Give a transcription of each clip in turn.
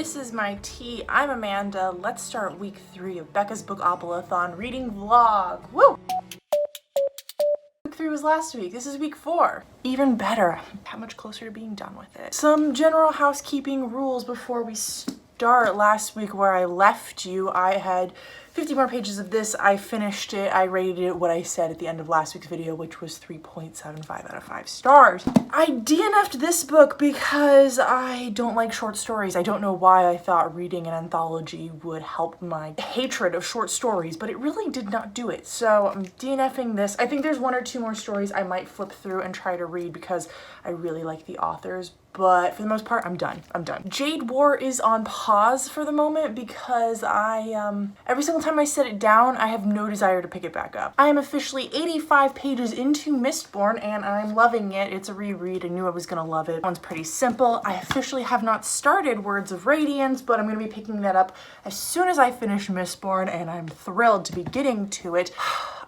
this is my tea. I'm Amanda. Let's start week 3 of Becca's Bookoplathon reading vlog. Woo! Week 3 was last week. This is week 4. Even better. How much closer to being done with it. Some general housekeeping rules before we start. Last week where I left you, I had 50 more pages of this. I finished it. I rated it what I said at the end of last week's video, which was 3.75 out of 5 stars. I DNF'd this book because I don't like short stories. I don't know why I thought reading an anthology would help my hatred of short stories, but it really did not do it. So I'm DNFing this. I think there's 1 or 2 more stories I might flip through and try to read because I really like the authors. But for the most part, I'm done. Jade War is on pause for the moment because every single time I set it down, I have no desire to pick it back up. I am officially 85 pages into Mistborn and I'm loving it. It's a reread. I knew I was gonna love it. That one's pretty simple. I officially have not started Words of Radiance, but I'm gonna be picking that up as soon as I finish Mistborn and I'm thrilled to be getting to it.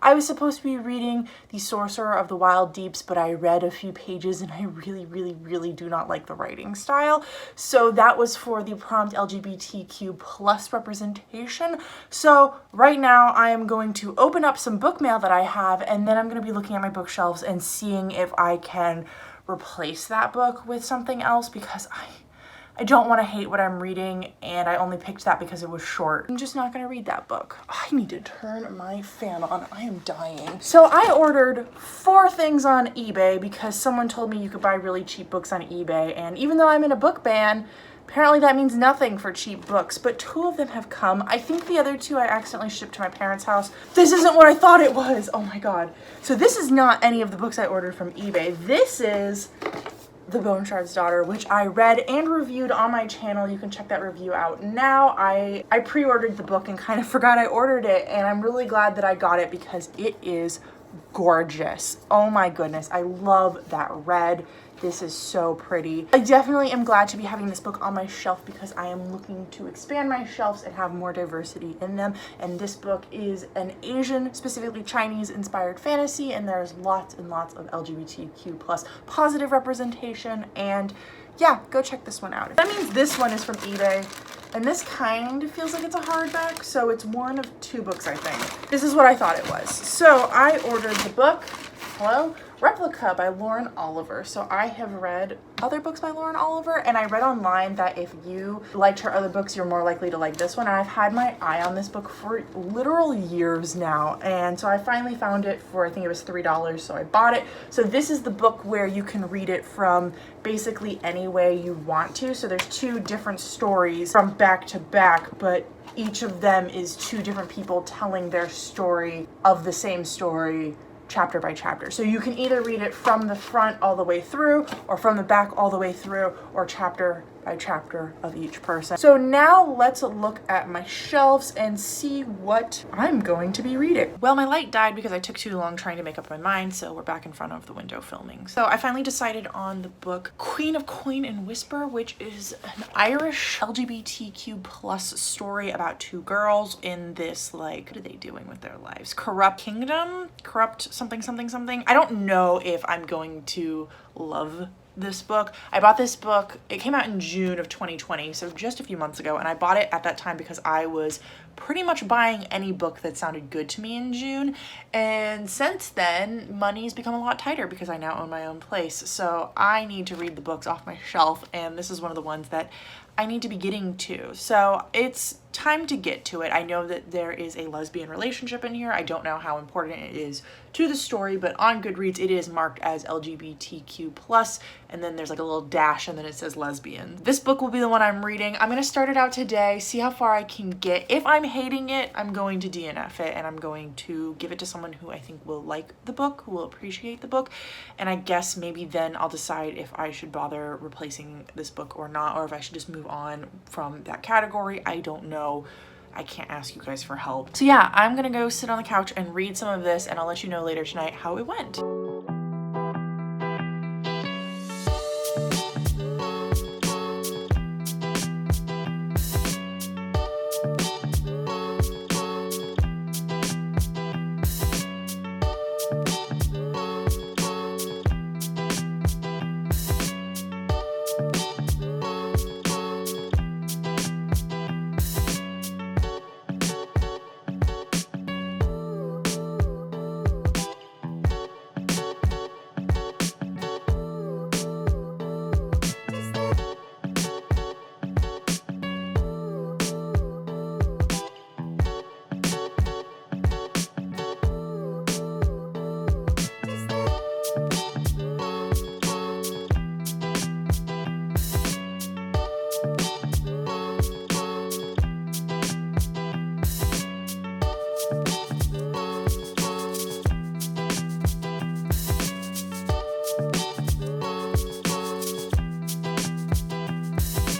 I was supposed to be reading The Sorcerer of the Wild Deeps, but I read a few pages and I really do not like the writing style. So that was for the prompt LGBTQ plus representation. So right now I am going to open up some book mail that I have, and then I'm going to be looking at my bookshelves and seeing if I can replace that book with something else because I don't want to hate what I'm reading, and I only picked that because it was short. I'm just not going to read that book. I need to turn my fan on. I am dying. So I ordered 4 things on eBay because someone told me you could buy really cheap books on eBay, and even though I'm in a book ban, apparently that means nothing for cheap books, but 2 of them have come. I think the other 2 I accidentally shipped to my parents' house. This isn't what I thought it was. Oh my god. So this is not any of the books I ordered from eBay. This is The Bone Shard's Daughter, which I read and reviewed on my channel. You can check that review out now. I pre-ordered the book and kind of forgot I ordered it, and I'm really glad that I got it because it is gorgeous. Oh my goodness, I love that red. This is so pretty. I definitely am glad to be having this book on my shelf because I am looking to expand my shelves and have more diversity in them. And this book is an Asian, specifically Chinese inspired fantasy, and there's lots and lots of LGBTQ plus positive representation. And yeah, go check this one out. That means this one is from eBay. And this kind of feels like it's a hardback, so it's 1 of 2 books, I think. This is what I thought it was. So I ordered the book, Replica by Lauren Oliver. So I have read other books by Lauren Oliver, and I read online that if you liked her other books, you're more likely to like this one. And I've had my eye on this book for literal years now, and so I finally found it for, I think it was $3, so I bought it. So this is the book where you can read it from basically any way you want to. So there's 2 different stories from back to back, but each of them is 2 different people telling their story of the same story, chapter by chapter. So you can either read it from the front all the way through, or from the back all the way through, or chapter by chapter of each person. So now let's look at my shelves and see what I'm going to be reading. Well, my light died because I took too long trying to make up my mind, so we're back in front of the window filming. So I finally decided on the book Queen of Coin and Whisper, which is an Irish LGBTQ plus story about 2 girls in this, like, what are they doing with their lives? Corrupt kingdom? Corrupt something. I don't know if I'm going to love this book. I bought this book, it came out in June of 2020, so just a few months ago, and I bought it at that time because I was pretty much buying any book that sounded good to me in June, and since then money's become a lot tighter because I now own my own place, so I need to read the books off my shelf, and this is one of the ones that I need to be getting to. So it's time to get to it. I know that there is a lesbian relationship in here. I don't know how important it is to the story, but on Goodreads it is marked as LGBTQ plus, and then there's like a little dash and then it says lesbian. This book will be the one I'm reading. I'm gonna start it out today, see how far I can get. If I'm hating it, I'm going to DNF it, and I'm going to give it to someone who I think will like the book, who will appreciate the book, and I guess maybe then I'll decide if I should bother replacing this book or not, or if I should just move on from that category. I don't know. I can't ask you guys for help. So yeah, I'm gonna go sit on the couch and read some of this, and I'll let you know later tonight how it went.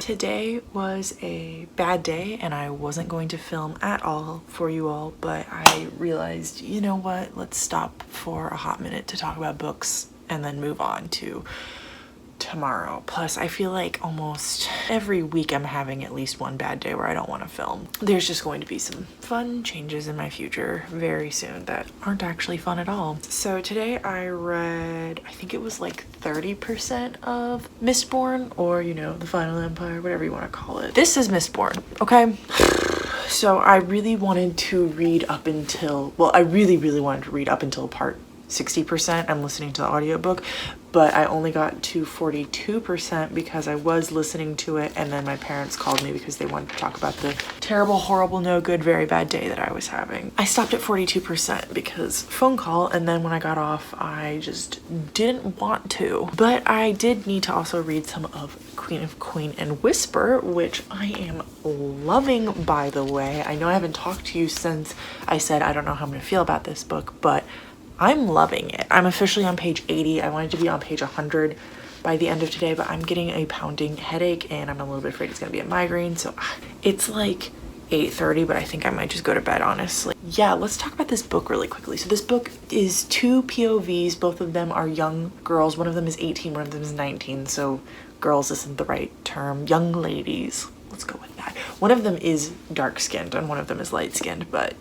Today was a bad day and I wasn't going to film at all for you all, but I realized, you know what, let's stop for a hot minute to talk about books and then move on to tomorrow. Plus, I feel like almost every week I'm having at least one bad day where I don't want to film. There's just going to be some fun changes in my future very soon that aren't actually fun at all. So today I read, I think it was like 30% of Mistborn, or you know, the Final Empire, whatever you want to call it. This is Mistborn, okay? So I really wanted to read up until, well, I really wanted to read up until part 60%. I'm listening to the audiobook, but I only got to 42% because I was listening to it and then my parents called me because they wanted to talk about the terrible, horrible, no good, very bad day that I was having. I stopped at 42% because phone call, and then when I got off, I just didn't want to. But I did need to also read some of Queen and Whisper, which I am loving, by the way. I know I haven't talked to you since I said I don't know how I'm gonna feel about this book, but I'm loving it. I'm officially on page 80. I wanted to be on page 100 by the end of today, but I'm getting a pounding headache and I'm a little bit afraid it's gonna be a migraine. So it's like 8:30, but I think I might just go to bed, honestly. Yeah, let's talk about this book really quickly. So this book is two POVs. Both of them are young girls. One of them is 18, one of them is 19. So girls isn't the right term. Young ladies, let's go with that. One of them is dark-skinned and one of them is light-skinned, but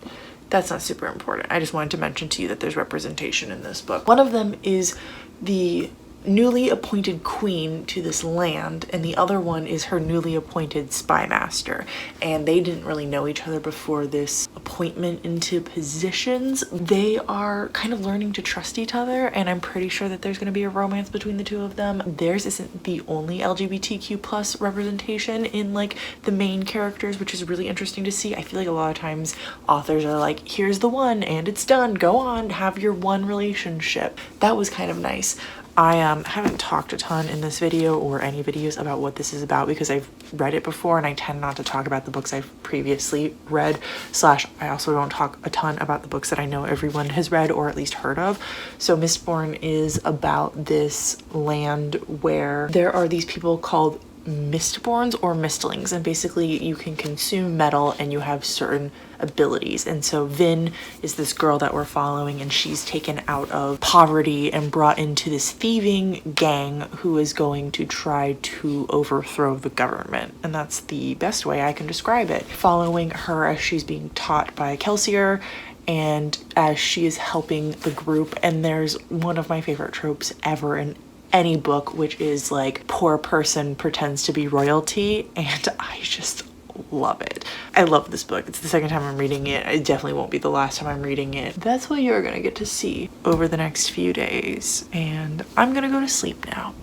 that's not super important. I just wanted to mention to you that there's representation in this book. One of them is the newly appointed queen to this land, and the other one is her newly appointed spy master. And they didn't really know each other before this appointment into positions. They are kind of learning to trust each other, and I'm pretty sure that there's going to be a romance between the two of them. Theirs isn't the only LGBTQ plus representation in like the main characters, which is really interesting to see. I feel like a lot of times authors are like, here's the one and it's done, go on, have your one relationship. That was kind of nice. I haven't talked a ton in this video or any videos about what this is about because I've read it before and I tend not to talk about the books I've previously read, / I also don't talk a ton about the books that I know everyone has read or at least heard of. So Mistborn is about this land where there are these people called Mistborns or Mistlings, and basically you can consume metal and you have certain abilities. And so Vin is this girl that we're following, and she's taken out of poverty and brought into this thieving gang who is going to try to overthrow the government, and that's the best way I can describe it. Following her as she's being taught by Kelsier and as she is helping the group. And there's one of my favorite tropes ever in any book, which is like poor person pretends to be royalty, and I just love it. I love this book. It's the second time I'm reading it. It definitely won't be the last time I'm reading it. That's what you're gonna get to see over the next few days, and I'm gonna go to sleep now.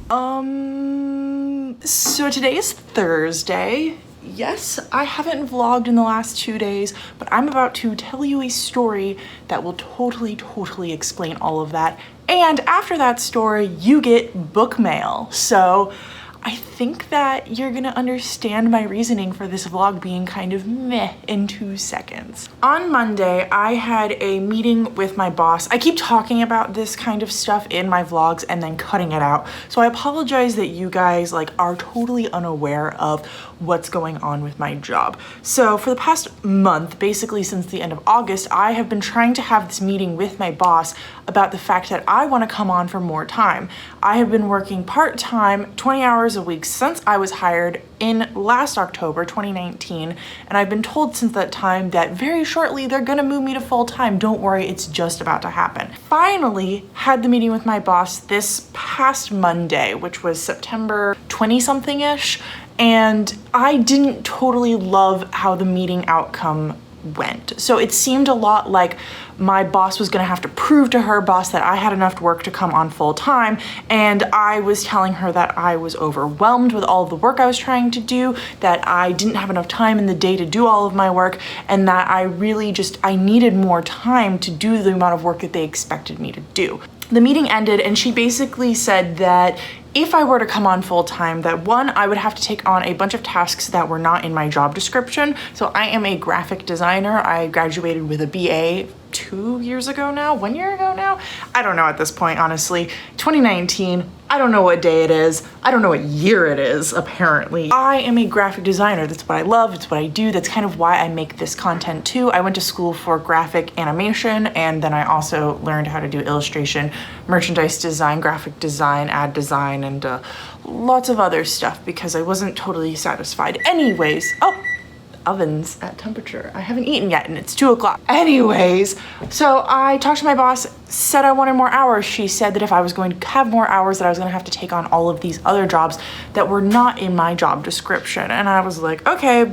So today is Thursday. Yes, I haven't vlogged in the last 2 days, but I'm about to tell you a story that will totally explain all of that. And after that story, you get book mail. So I think that you're gonna understand my reasoning for this vlog being kind of meh in 2 seconds. On Monday, I had a meeting with my boss. I keep talking about this kind of stuff in my vlogs and then cutting it out. So I apologize that you guys like are totally unaware of what's going on with my job. So for the past month, basically since the end of August, I have been trying to have this meeting with my boss about the fact that I want to come on for more time. I have been working part-time, 20 hours a week since I was hired in last October 2019, and I've been told since that time that very shortly they're gonna move me to full-time. Don't worry, it's just about to happen. Finally had the meeting with my boss this past Monday, which was September 20-something-ish, and I didn't totally love how the meeting outcome went. So it seemed a lot like my boss was gonna have to prove to her boss that I had enough work to come on full time, and I was telling her that I was overwhelmed with all of the work I was trying to do, that I didn't have enough time in the day to do all of my work, and that I really I needed more time to do the amount of work that they expected me to do. The meeting ended and she basically said that if I were to come on full time, that one, I would have to take on a bunch of tasks that were not in my job description. So I am a graphic designer. I graduated with a BA 2 years ago now, 1 year ago now. I don't know at this point, honestly. 2019, I don't know what day it is. I don't know what year it is, apparently. I am a graphic designer. That's what I love, it's what I do. That's kind of why I make this content too. I went to school for graphic animation, and then I also learned how to do illustration, merchandise design, graphic design, ad design, and lots of other stuff because I wasn't totally satisfied. Anyways, oh, oven's at temperature. I haven't eaten yet and it's 2 o'clock. Anyways, so I talked to my boss, said I wanted more hours. She said that if I was going to have more hours, that I was gonna have to take on all of these other jobs that were not in my job description. And I was like, okay,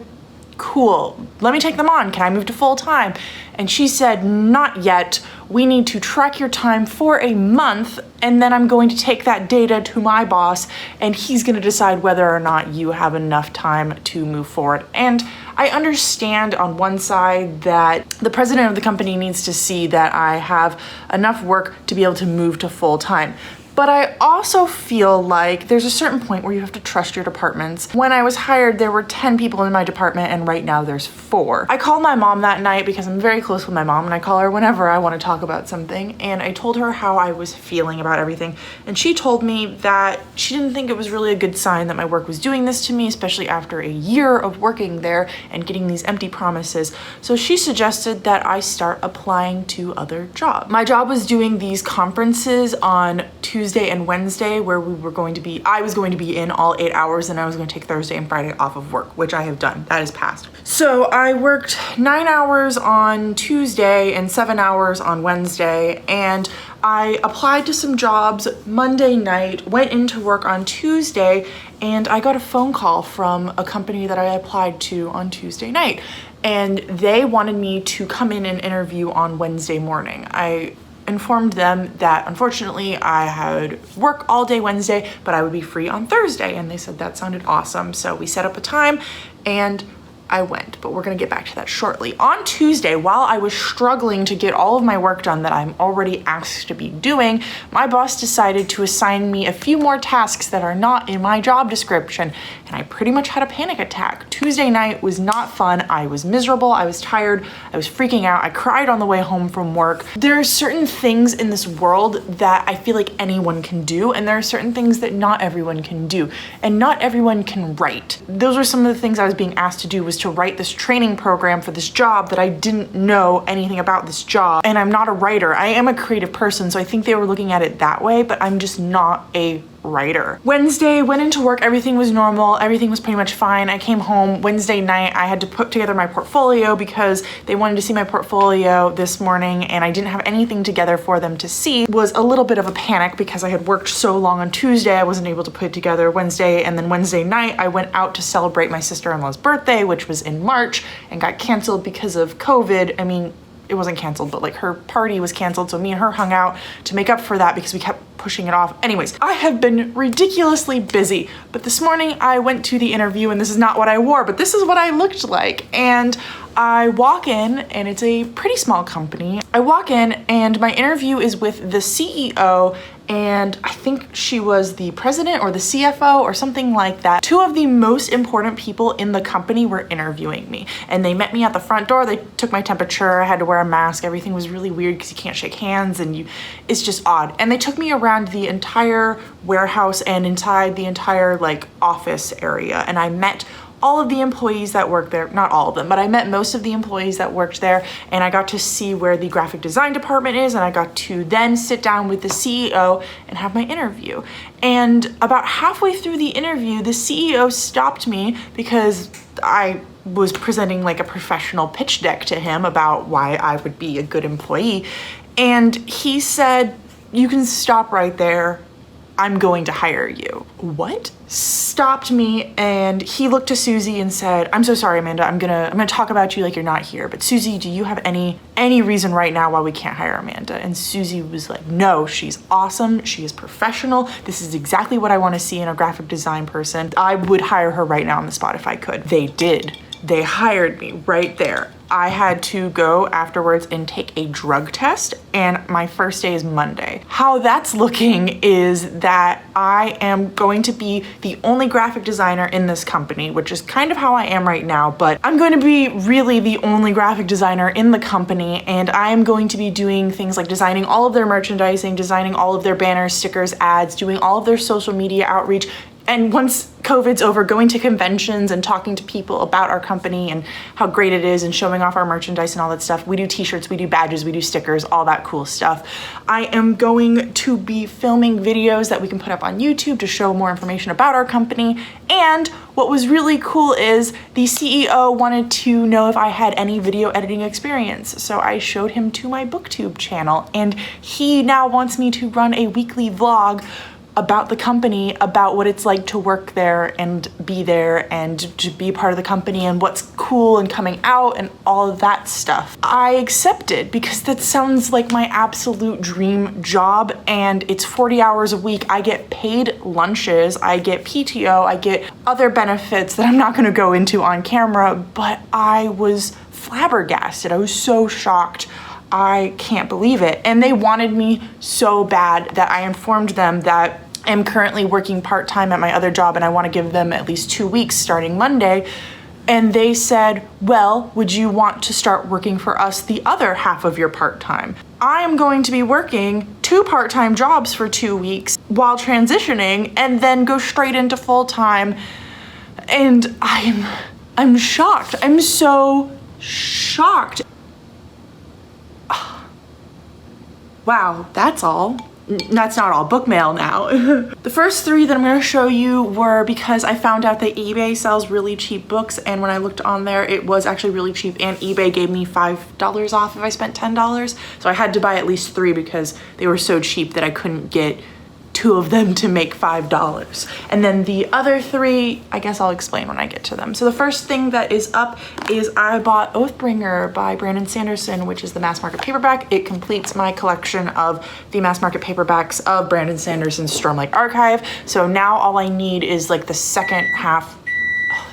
cool, let me take them on. Can I move to full time? And she said, not yet. We need to track your time for a month, and then I'm going to take that data to my boss, and he's gonna decide whether or not you have enough time to move forward. And I understand on one side that the president of the company needs to see that I have enough work to be able to move to full time. But I also feel like there's a certain point where you have to trust your departments. When I was hired, there were 10 people in my department, and right now there's 4. I called my mom that night because I'm very close with my mom, and I call her whenever I want to talk about something. And I told her how I was feeling about everything. And she told me that she didn't think it was really a good sign that my work was doing this to me, especially after a year of working there and getting these empty promises. So she suggested that I start applying to other jobs. My job was doing these conferences on Tuesday and Wednesday where I was going to be in all 8 hours, and I was going to take Thursday and Friday off of work, which I have done. That is passed. So I worked 9 hours on Tuesday and 7 hours on Wednesday, and I applied to some jobs Monday night, went into work on Tuesday, and I got a phone call from a company that I applied to on Tuesday night, and they wanted me to come in and interview on Wednesday morning. I informed them that unfortunately I had work all day Wednesday, but I would be free on Thursday, and they said that sounded awesome. So we set up a time and I went, but we're gonna get back to that shortly. On Tuesday, while I was struggling to get all of my work done that I'm already asked to be doing, my boss decided to assign me a few more tasks that are not in my job description, and I pretty much had a panic attack. Tuesday night was not fun. I was miserable, I was tired, I was freaking out, I cried on the way home from work. There are certain things in this world that I feel like anyone can do, and there are certain things that not everyone can do, and not everyone can write. Those were some of the things I was being asked to do, was to write this training program for this job that I didn't know anything about this job. And I'm not a writer. I am a creative person, so I think they were looking at it that way, but I'm just not a writer. Wednesday, went into work, everything was normal, everything was pretty much fine. I came home Wednesday night, I had to put together my portfolio because they wanted to see my portfolio this morning, and I didn't have anything together for them to see. It was a little bit of a panic because I had worked so long on Tuesday, I wasn't able to put it together Wednesday, and then Wednesday night I went out to celebrate my sister-in-law's birthday, which was in March, and got canceled because of COVID. I mean, it wasn't canceled, but like her party was canceled, so me and her hung out to make up for that because we kept pushing it off. Anyways, I have been ridiculously busy, but this morning I went to the interview, and this is not what I wore, but this is what I looked like. And I walk in, and it's a pretty small company. I walk in, and my interview is with the CEO, and I think she was the president or the CFO or something like that. 2 of the most important people in the company were interviewing me, and they met me at the front door. They took my temperature. I had to wear a mask. Everything was really weird because you can't shake hands, and it's just odd. And they took me around the entire warehouse and inside the entire like office area, and I met all of the employees that work there, not all of them, but I met most of the employees that worked there, and I got to see where the graphic design department is, and I got to then sit down with the CEO and have my interview. And about halfway through the interview, the CEO stopped me because I was presenting like a professional pitch deck to him about why I would be a good employee. And he said, "You can stop right there. I'm going to hire you." What? Stopped me, and he looked to Susie and said, "I'm so sorry, Amanda. I'm gonna talk about you like you're not here. But Susie, do you have any reason right now why we can't hire Amanda?" And Susie was like, "No, she's awesome. She is professional. This is exactly what I want to see in a graphic design person. I would hire her right now on the spot if I could." They did. they hired me right there. I had to go afterwards and take a drug test, and my first day is Monday. How that's looking is that I am going to be the only graphic designer in this company, which is kind of how I am right now, but I'm going to be really the only graphic designer in the company, and I am going to be doing things like designing all of their merchandising, designing all of their banners, stickers, ads, doing all of their social media outreach, and once COVID's over, going to conventions and talking to people about our company and how great it is and showing off our merchandise and all that stuff. We do t-shirts, we do badges, we do stickers, all that cool stuff. I am going to be filming videos that we can put up on YouTube to show more information about our company. And what was really cool is the CEO wanted to know if I had any video editing experience. So I showed him to my BookTube channel, and he now wants me to run a weekly vlog about the company, about what it's like to work there and be there and to be part of the company and what's cool and coming out and all of that stuff. I accepted because that sounds like my absolute dream job, and it's 40 hours a week. I get paid lunches, I get PTO, I get other benefits that I'm not gonna go into on camera, but I was flabbergasted. I was so shocked. I can't believe it. And they wanted me so bad that I informed them that I'm currently working part-time at my other job and I want to give them at least 2 weeks starting Monday. And they said, well, would you want to start working for us the other half of your part-time? I am going to be working 2 part-time jobs for 2 weeks while transitioning and then go straight into full-time. And I'm shocked. I'm so shocked. Wow, that's all. That's not all. Book mail now. The first 3 that I'm going to show you were because I found out that eBay sells really cheap books, and when I looked on there, it was actually really cheap, and eBay gave me $5 off if I spent $10. So I had to buy at least 3 because they were so cheap that I couldn't get 2 of them to make $5. And then the other 3, I guess I'll explain when I get to them. So the first thing that is up is I bought Oathbringer by Brandon Sanderson, which is the mass market paperback. It completes my collection of the mass market paperbacks of Brandon Sanderson's Stormlight Archive. So now all I need is like the second half.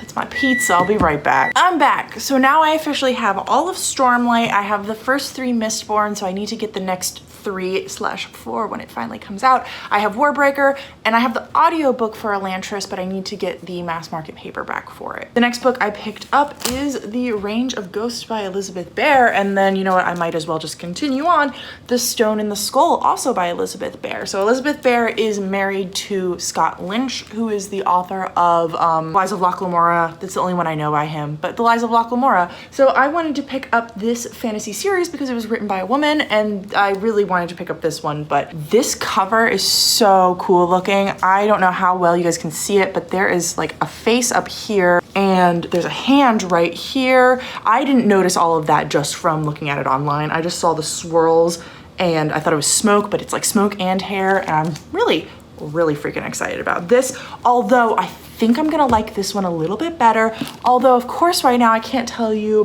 It's my pizza, I'll be right back. I'm back. So now I officially have all of Stormlight. I have the first 3 Mistborn, so I need to get the next 3/4 when it finally comes out. I have Warbreaker, and I have the audiobook for Elantris, but I need to get the mass market paperback for it. The next book I picked up is The Range of Ghosts by Elizabeth Bear, and then, you know what, I might as well just continue on. The Stone in the Skull, also by Elizabeth Bear. So Elizabeth Bear is married to Scott Lynch, who is the author of Lies of Locke Lamora. That's the only one I know by him, but The Lies of Locke Lamora. So I wanted to pick up this fantasy series because it was written by a woman, and I really wanted to pick up this one, but this cover is so cool looking. I don't know how well you guys can see it, but there is like a face up here and there's a hand right here. I didn't notice all of that just from looking at it online. I just saw the swirls and I thought it was smoke, but it's like smoke and hair, and I'm really freaking excited about this. Although I think I'm gonna like this one a little bit better. Although of course right now I can't tell you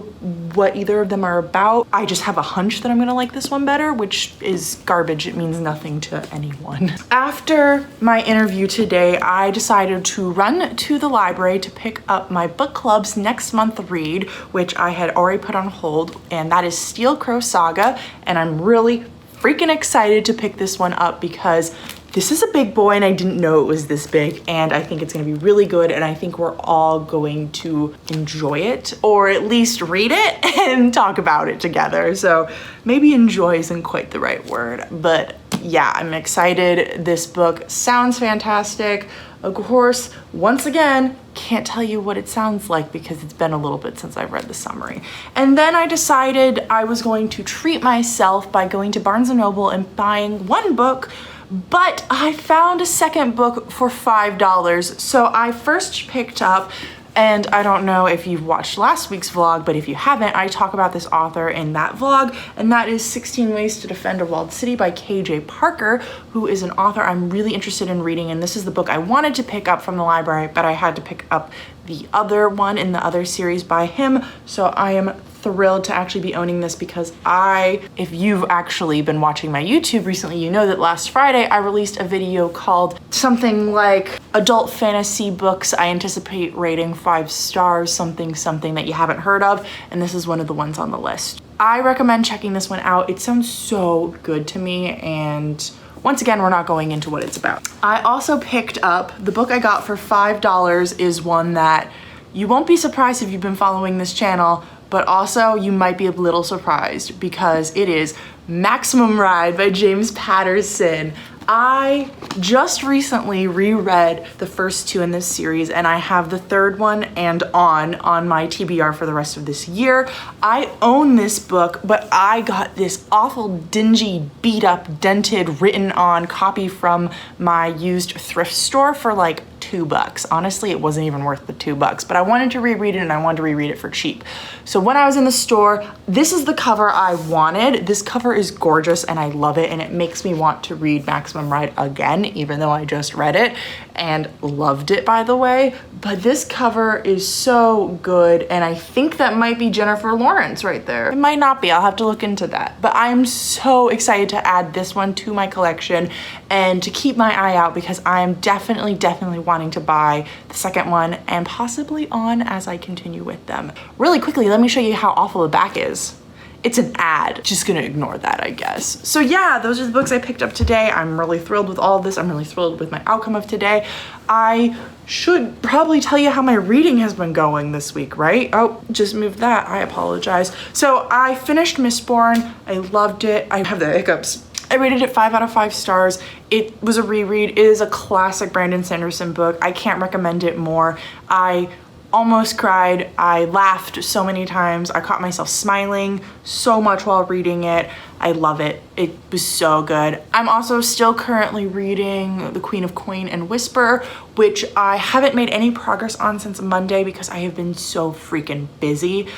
what either of them are about. I just have a hunch that I'm gonna like this one better, which is garbage. It means nothing to anyone. After my interview today, I decided to run to the library to pick up my book club's next month read, which I had already put on hold, and that is Steel Crow Saga. And I'm really freaking excited to pick this one up because this is a big boy and I didn't know it was this big, and I think it's gonna be really good, and I think we're all going to enjoy it, or at least read it and talk about it together. So maybe enjoy isn't quite the right word, but yeah, I'm excited. This book sounds fantastic. Of course, once again, can't tell you what it sounds like because it's been a little bit since I've read the summary. And then I decided I was going to treat myself by going to Barnes & Noble and buying 1 book, but I found a second book for $5. So I first picked up, and I don't know if you've watched last week's vlog, but if you haven't, I talk about this author in that vlog, and that is 16 Ways to Defend a Walled City by KJ Parker, who is an author I'm really interested in reading, and this is the book I wanted to pick up from the library, but I had to pick up the other one in the other series by him. So I am thrilled to actually be owning this because if you've actually been watching my YouTube recently, you know that last Friday I released a video called something like adult fantasy books I anticipate rating 5 stars, something that you haven't heard of, and this is one of the ones on the list. I recommend checking this one out. It sounds so good to me, and once again, we're not going into what it's about. I also picked up, the book I got for $5 is one that you won't be surprised if you've been following this channel, but also you might be a little surprised because it is Maximum Ride by James Patterson. I just recently reread the first 2 in this series, and I have the 3rd one and on my TBR for the rest of this year. I own this book, but I got this awful dingy, beat up, dented, written on copy from my used thrift store for like $2. Honestly, it wasn't even worth the $2, but I wanted to reread it and I wanted to reread it for cheap. So when I was in the store, this is the cover I wanted. This cover is gorgeous and I love it, and it makes me want to read Maximum Ride again, even though I just read it and loved it, by the way. But this cover is so good, and I think that might be Jennifer Lawrence right there. It might not be, I'll have to look into that. But I'm so excited to add this one to my collection and to keep my eye out because I'm definitely wanting to buy the second one and possibly on as I continue with them. Really quickly, let me show you how awful the back is. It's an ad. Just gonna ignore that, I guess. So yeah, those are the books I picked up today. I'm really thrilled with all of this. I'm really thrilled with my outcome of today. I should probably tell you how my reading has been going this week, right? Oh, just moved that, I apologize. So I finished Mistborn. I loved it. I have the hiccups. I rated it 5 out of 5 stars. It was a reread. It is a classic Brandon Sanderson book. I can't recommend it more. I almost cried. I laughed so many times. I caught myself smiling so much while reading it. I love it. It was so good. I'm also still currently reading The Queen of Coin and Whisper, which I haven't made any progress on since Monday because I have been so freaking busy,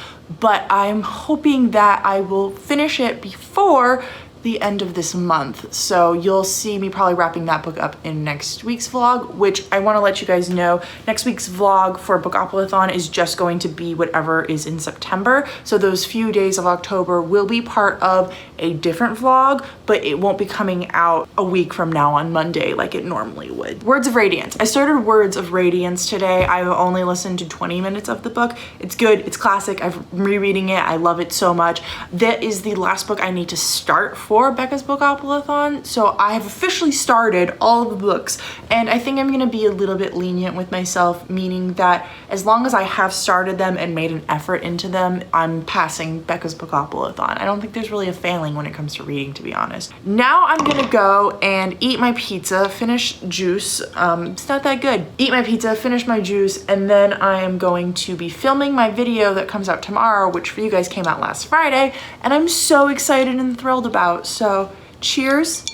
but I'm hoping that I will finish it before the end of this month. So you'll see me probably wrapping that book up in next week's vlog, which I want to let you guys know next week's vlog for Bookoplathon is just going to be whatever is in September. So those few days of October will be part of a different vlog, but it won't be coming out a week from now on Monday like it normally would. Words of Radiance. I started Words of Radiance today. I've only listened to 20 minutes of the book. It's good. It's classic. I'm rereading it. I love it so much. That is the last book I need to start for Becca's Bookoplathon. So I have officially started all of the books, and I think I'm going to be a little bit lenient with myself, meaning that as long as I have started them and made an effort into them, I'm passing Becca's Bookoplathon. I don't think there's really a failing when it comes to reading, to be honest. Now I'm gonna go and eat my pizza, finish juice. It's not that good. Eat my pizza, finish my juice, and then I am going to be filming my video that comes out tomorrow, which for you guys came out last Friday, and I'm so excited and thrilled about. So cheers.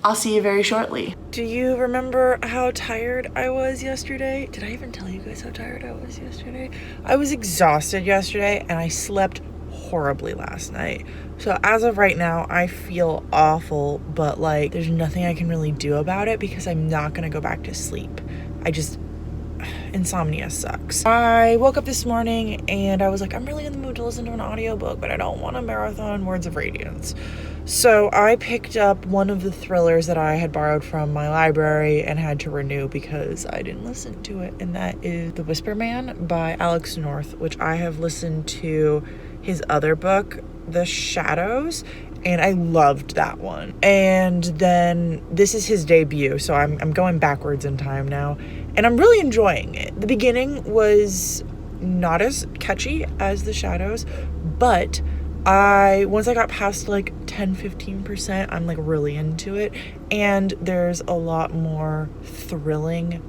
I'll see you very shortly. Do you remember how tired I was yesterday? Did I even tell you guys how tired I was yesterday? I was exhausted yesterday and I slept horribly last night. So as of right now, I feel awful, but like there's nothing I can really do about it because I'm not gonna go back to sleep. Insomnia sucks. I woke up this morning and I was like, I'm really in the mood to listen to an audiobook, but I don't want to marathon Words of Radiance. So I picked up one of the thrillers that I had borrowed from my library and had to renew because I didn't listen to it, and that is The Whisper Man by Alex North, which I have listened to his other book, The Shadows, and I loved that one. And then this is his debut, so I'm going backwards in time now, and I'm really enjoying it. The beginning was not as catchy as The Shadows, but once I got past like 10-15%, I'm like really into it, and there's a lot more thrilling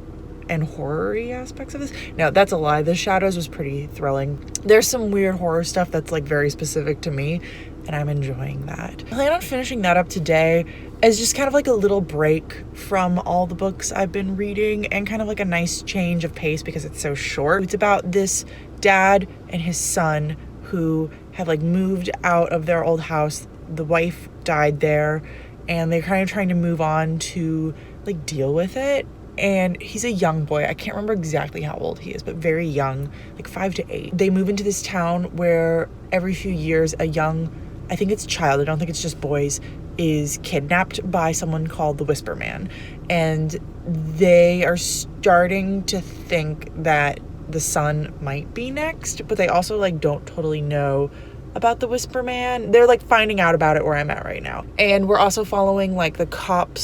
and horror-y aspects of this. No, that's a lie. The Shadows was pretty thrilling. There's some weird horror stuff that's like very specific to me, and I'm enjoying that. I plan on finishing that up today as just kind of like a little break from all the books I've been reading and kind of like a nice change of pace because it's so short. It's about this dad and his son who have like moved out of their old house. The wife died there and they're kind of trying to move on to like deal with it. and he's a young boy. I can't remember exactly how old he is, but very young, like 5 to 8. They move into this town where every few years a young, I think it's child, I don't think it's just boys, is kidnapped by someone called the Whisper Man. And they are starting to think that the son might be next, but they also like don't totally know about the Whisper Man. They're like finding out about it where I'm at right now. And we're also following like the cop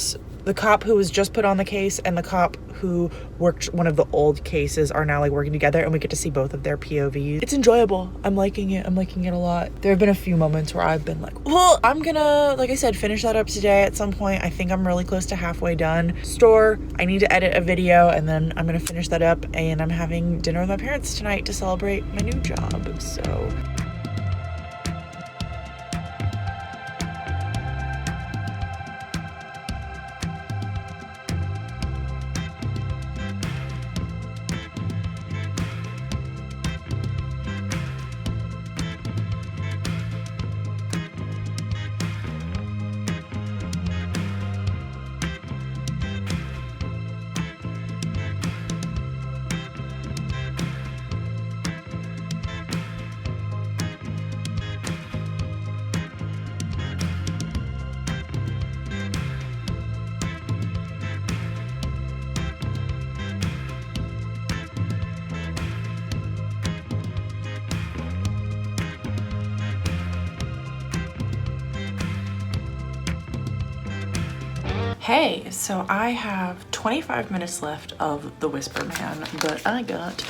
who was just put on the case and the cop who worked one of the old cases are now like working together, and we get to see both of their POVs. It's enjoyable. I'm liking it a lot. There have been a few moments where I've been like, well, I'm gonna, like I said, finish that up today at some point. I think I'm really close to halfway done. I need to edit a video, and then I'm gonna finish that up, and I'm having dinner with my parents tonight to celebrate my new job, so. Hey, so I have 25 minutes left of the Whisper Man, but I got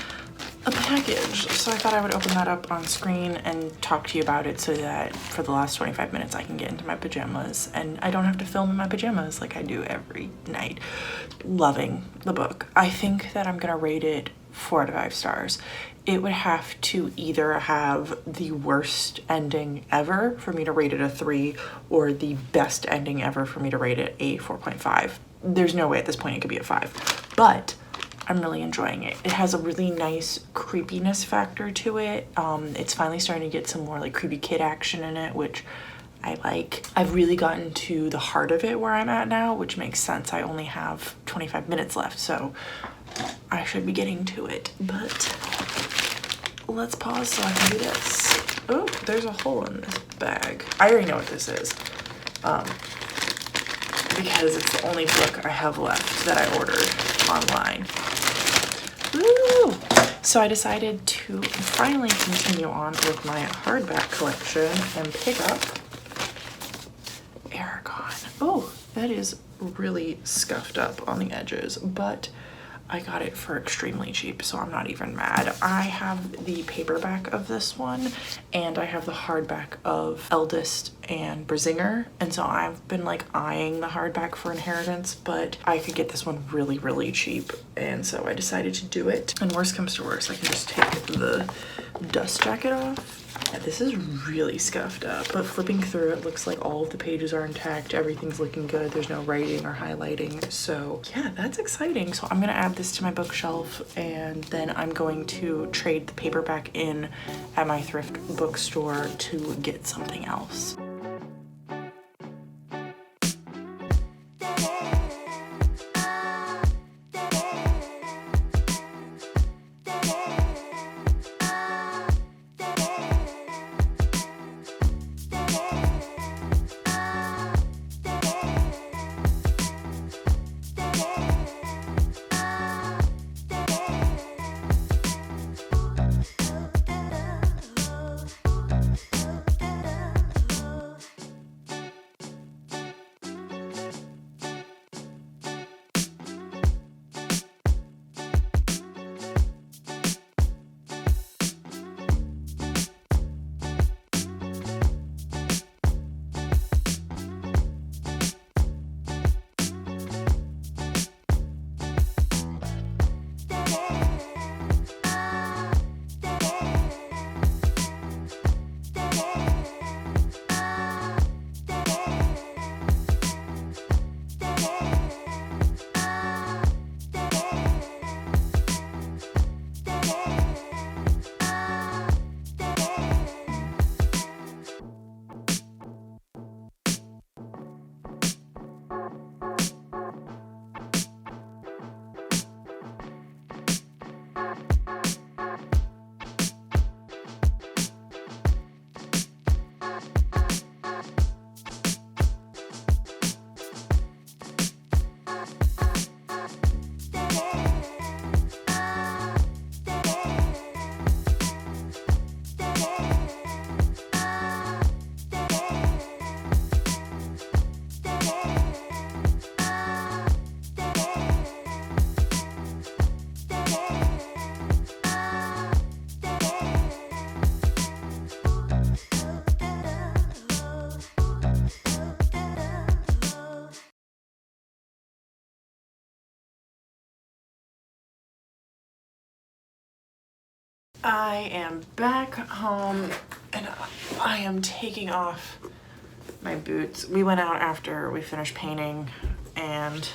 a package. So I thought I would open that up on screen and talk to you about it so that for the last 25 minutes I can get into my pajamas and I don't have to film in my pajamas like I do every night. Loving the book. I think that I'm gonna rate it 4 out of 5 stars. It would have to either have the worst ending ever for me to rate it a 3 or the best ending ever for me to rate it a 4.5. There's no way at this point it could be a 5, but I'm really enjoying it. It has a really nice creepiness factor to it. It's finally starting to get some more like creepy kid action in it, which I like. I've really gotten to the heart of it where I'm at now, which makes sense. I only have 25 minutes left, so I should be getting to it, but let's pause so I can do this. Oh, there's a hole in this bag. I already know what this is, because it's the only book I have left that I ordered online. Woo! So I decided to finally continue on with my hardback collection and pick up Aragon. Oh, that is really scuffed up on the edges, but I got it for extremely cheap, so I'm not even mad. I have the paperback of this one, and I have the hardback of Eldest and Brazinger, and so I've been like eyeing the hardback for Inheritance, but I could get this one really, really cheap, and so I decided to do it. And worst comes to worst, I can just take the dust jacket off. Yeah, this is really scuffed up, but flipping through it looks like all of the pages are intact. Everything's looking good. There's no writing or highlighting. So yeah, that's exciting. So I'm gonna add this to my bookshelf, and then I'm going to trade the paperback in at my thrift bookstore to get something else. I am back home and I am taking off my boots. We went out after we finished painting and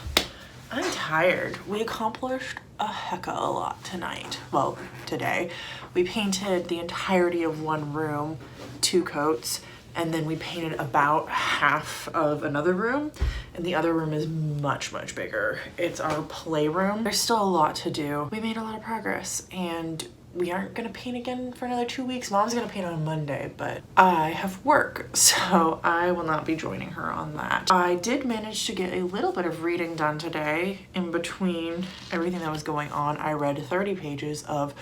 I'm tired. We accomplished a heck of a lot tonight. Well, today. We painted the entirety of one room, 2 coats, and then we painted about half of another room, and the other room is much, much bigger. It's our playroom. There's still a lot to do. We made a lot of progress, and we aren't gonna paint again for another 2 weeks. Mom's gonna paint on Monday, but I have work, so I will not be joining her on that. I did manage to get a little bit of reading done today. In between everything that was going on, I read 30 pages of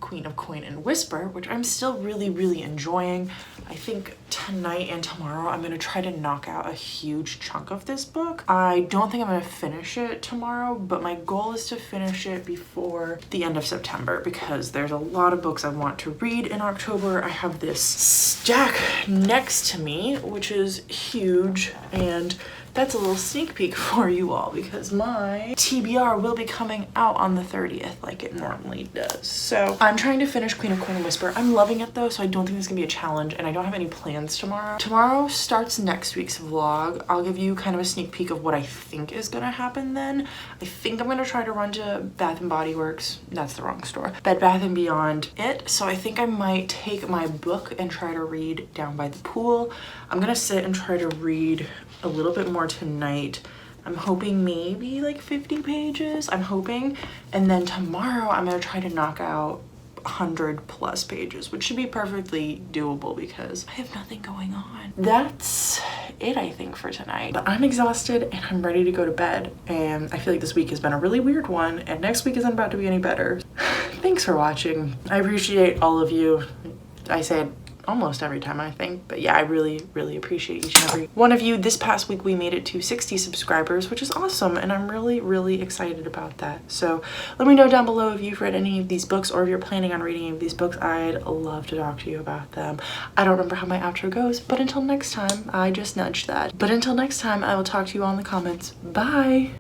Queen of Coin and Whisper, which I'm still really, really enjoying. I think tonight and tomorrow I'm gonna try to knock out a huge chunk of this book. I don't think I'm gonna finish it tomorrow, but my goal is to finish it before the end of September because there's a lot of books I want to read in October. I have this stack next to me, which is huge, and that's a little sneak peek for you all because my TBR will be coming out on the 30th like it normally does. So I'm trying to finish Queen of Coin and Whisper. I'm loving it though, so I don't think this is gonna be a challenge, and I don't have any plans tomorrow. Tomorrow starts next week's vlog. I'll give you kind of a sneak peek of what I think is gonna happen then. I think I'm gonna try to run to Bath and Body Works. That's the wrong store. Bed Bath and Beyond it. So I think I might take my book and try to read down by the pool. I'm gonna sit and try to read a little bit more tonight. I'm hoping maybe like 50 pages, I'm hoping. And then tomorrow I'm gonna try to knock out 100+ pages, which should be perfectly doable because I have nothing going on. That's it, I think, for tonight. But I'm exhausted and I'm ready to go to bed. And I feel like this week has been a really weird one, and next week isn't about to be any better. Thanks for watching. I appreciate all of you. I say it almost every time, I think, but yeah, I really, really appreciate each and every one of you. This past week we made it to 60 subscribers, which is awesome, and I'm really, really excited about that. So let me know down below if you've read any of these books or if you're planning on reading any of these books. I'd love to talk to you about them. I don't remember how my outro goes, but until next time, I just nudged that. But until next time, I will talk to you all in the comments. Bye!